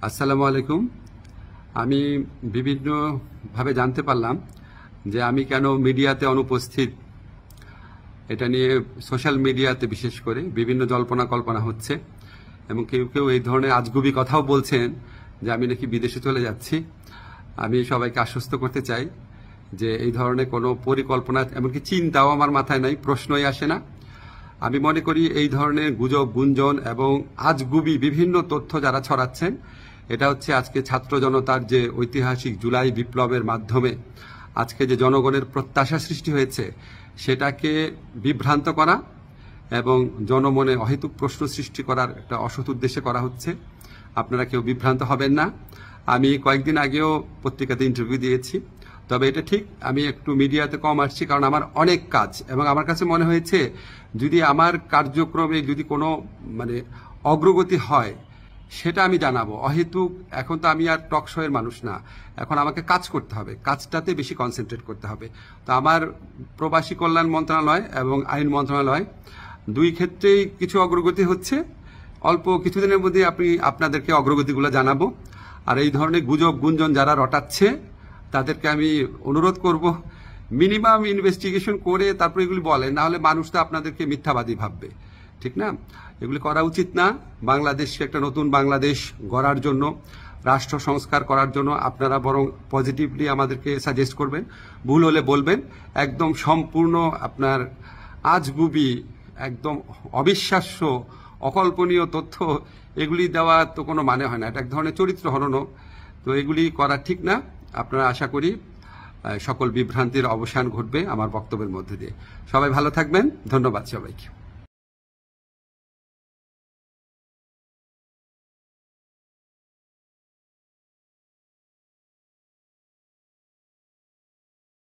আসসালামু আলাইকুম। আমি বিভিন্নভাবে জানতে পারলাম যে আমি কেন মিডিয়াতে অনুপস্থিত। এটা নিয়ে সোশ্যাল মিডিয়াতে বিশেষ করে বিভিন্ন জল্পনা কল্পনা হচ্ছে এবং কেউ কেউ এই ধরনের আজগুবি কথাও বলছেন যে আমি নাকি বিদেশে চলে যাচ্ছি। আমি সবাইকে আশ্বস্ত করতে চাই যে এই ধরনের কোনো পরিকল্পনা এমনকি চিন্তাও আমার মাথায় নাই, প্রশ্নই আসে না। আমি মনে করি এই ধরনের গুজব, গুঞ্জন এবং আজগুবি বিভিন্ন তথ্য যারা ছড়াচ্ছেন, এটা হচ্ছে আজকে ছাত্র জনতার যে ঐতিহাসিক জুলাই বিপ্লবের মাধ্যমে আজকে যে জনগণের প্রত্যাশা সৃষ্টি হয়েছে সেটাকে বিভ্রান্ত করা এবং জনমনে অহেতুক প্রশ্ন সৃষ্টি করার একটা অসৎ উদ্দেশ্যে করা হচ্ছে। আপনারা কেউ বিভ্রান্ত হবেন না। আমি কয়েকদিন আগেও পত্রিকাতে ইন্টারভিউ দিয়েছি, তবে এটা ঠিক আমি একটু মিডিয়াতে কম আসছি কারণ আমার অনেক কাজ এবং আমার কাছে মনে হয়েছে যদি আমার কার্যক্রমে যদি কোনো অগ্রগতি হয় সেটা আমি জানাবো। অহেতুক এখন তো আমি আর টক শোয়ের মানুষ না, এখন আমাকে কাজ করতে হবে, কাজটাতে বেশি কনসেন্ট্রেট করতে হবে। তো আমার প্রবাসী কল্যাণ মন্ত্রণালয় এবং আইন মন্ত্রণালয় দুই ক্ষেত্রেই কিছু অগ্রগতি হচ্ছে। অল্প কিছুদিনের মধ্যে আপনাদেরকে অগ্রগতিগুলো জানাবো। আর এই ধরনের গুজব গুঞ্জন যারা রটাচ্ছে তাদেরকে আমি অনুরোধ করব মিনিমাম ইনভেস্টিগেশন করে তারপর এগুলি বলেন, না হলে মানুষ তো আপনাদেরকে মিথ্যাবাদী ভাববে, ঠিক না? এগুলি করা উচিত না। বাংলাদেশকে একটা নতুন বাংলাদেশ গড়ার জন্য, রাষ্ট্র সংস্কার করার জন্য আপনারা বরং পজিটিভলি আমাদেরকে সাজেস্ট করবেন, ভুল হলে বলবেন। একদম সম্পূর্ণ আপনার আজগুবি, একদম অবিশ্বাস্য, অকল্পনীয় তথ্য এগুলি দেওয়া তো কোনো মানে হয় না, এটা এক ধরনের চরিত্র হননও। তো এগুলি করা ঠিক না। আপনারা আশা করি সকল বিভ্রান্তির অবসান ঘটবে আমার বক্তব্যের মধ্যে দিয়ে। সবাই ভালো থাকবেন। ধন্যবাদ সবাইকে।